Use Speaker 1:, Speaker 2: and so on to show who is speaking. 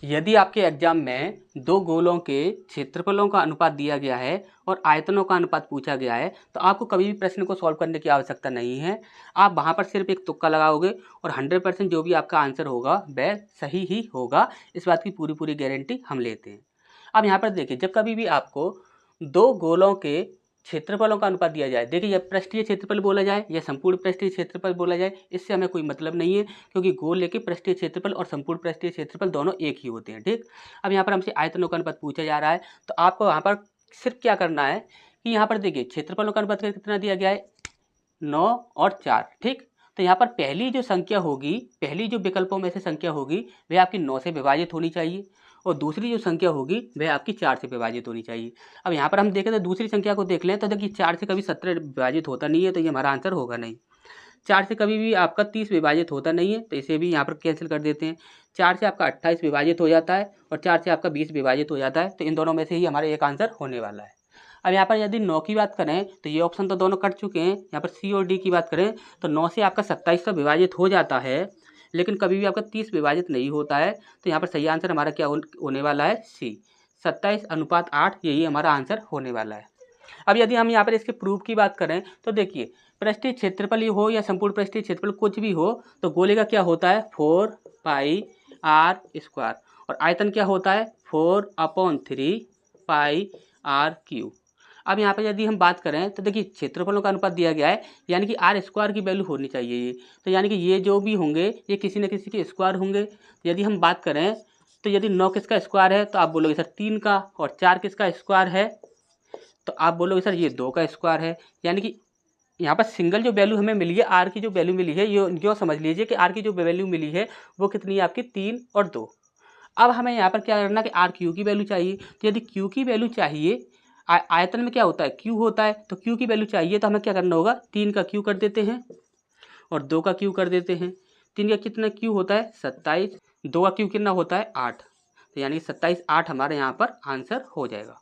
Speaker 1: यदि आपके एग्जाम में दो गोलों के क्षेत्रफलों का अनुपात दिया गया है और आयतनों का अनुपात पूछा गया है तो आपको कभी भी प्रश्न को सॉल्व करने की आवश्यकता नहीं है। आप वहां पर सिर्फ एक तुक्का लगाओगे और 100% जो भी आपका आंसर होगा वह सही ही होगा। इस बात की पूरी पूरी गारंटी हम लेते हैं। अब यहाँ पर देखिए, जब कभी भी आपको दो गोलों के क्षेत्रफलों का अनुपात दिया जाए, देखिए यह पृष्ठीय क्षेत्रफल बोला जाए या संपूर्ण पृष्ठीय क्षेत्रफल बोला जाए, इससे हमें कोई मतलब नहीं है, क्योंकि गोल लेके पृष्ठीय क्षेत्रफल और संपूर्ण पृष्ठीय क्षेत्रफल दोनों एक ही होते हैं। ठीक। अब यहाँ पर हमसे आयतनों का अनुपात पूछा जा रहा है, तो आपको यहाँ पर सिर्फ क्या करना है कि यहाँ पर देखिए क्षेत्रफलों का अनुपात कितना दिया गया है, 9 और 4। ठीक। तो यहाँ पर पहली जो संख्या होगी, पहली जो विकल्पों में से संख्या होगी वह आपकी 9 से विभाजित होनी चाहिए और दूसरी जो संख्या होगी वह आपकी 4 से विभाजित होनी चाहिए। अब यहाँ पर हम देखें तो दूसरी संख्या को देख लें तो देखिए 4 से कभी 17 विभाजित होता नहीं है, तो ये हमारा आंसर होगा नहीं। 4 से कभी भी आपका 30 विभाजित होता नहीं है, तो इसे भी यहाँ पर कैंसिल कर देते हैं। 4 से आपका 28 विभाजित हो जाता है और 4 से आपका 20 विभाजित हो जाता है, तो इन दोनों में से ही हमारा एक आंसर होने वाला है। अब यहाँ पर यदि 9 की बात करें तो ये ऑप्शन तो दोनों कट चुके हैं। यहाँ पर सी और डी की बात करें तो 9 से आपका 27 तो विभाजित हो जाता है, लेकिन कभी भी आपका 30 विभाजित नहीं होता है। तो यहाँ पर सही आंसर हमारा क्या होने वाला है, सी, 27:8, यही हमारा आंसर होने वाला है। अब यदि हम यहाँ पर इसके प्रूफ की बात करें तो देखिए, पृष्ठीय क्षेत्रफल हो या संपूर्ण पृष्ठीय क्षेत्रफल कुछ भी हो, तो गोले का क्या होता है 4πr², और आयतन क्या होता है 4/3πr³। अब यहाँ पर यदि हम बात करें तो देखिए क्षेत्रफलों का अनुपात दिया गया है, यानी कि r² की वैल्यू होनी चाहिए ये, तो यानी कि ये जो भी होंगे ये किसी न किसी के स्क्वायर होंगे। यदि हम बात करें तो यदि 9 किसका स्क्वायर है तो आप बोलोगे सर 3 का, और 4 किसका स्क्वायर है तो आप बोलोगे सर ये 2 का स्क्वायर है। यानी कि यहाँ पर सिंगल जो वैल्यू हमें मिली है, आर की जो वैल्यू मिली है, यो समझ लीजिए कि आर की जो वैल्यू मिली है वो कितनी है आपकी 3 और 2। अब हमें यहाँ पर क्या करना कि आर क्यू की वैल्यू चाहिए, तो यदि क्यू की वैल्यू चाहिए, आयतन में क्या होता है क्यू होता है, तो क्यू की वैल्यू चाहिए तो हमें क्या करना होगा, 3 का क्यू कर देते हैं और 2 का क्यू कर देते हैं। 3 का कितना क्यू होता है 27, 2 का क्यू कितना होता है 8, तो यानी 27/8 हमारे यहाँ पर आंसर हो जाएगा।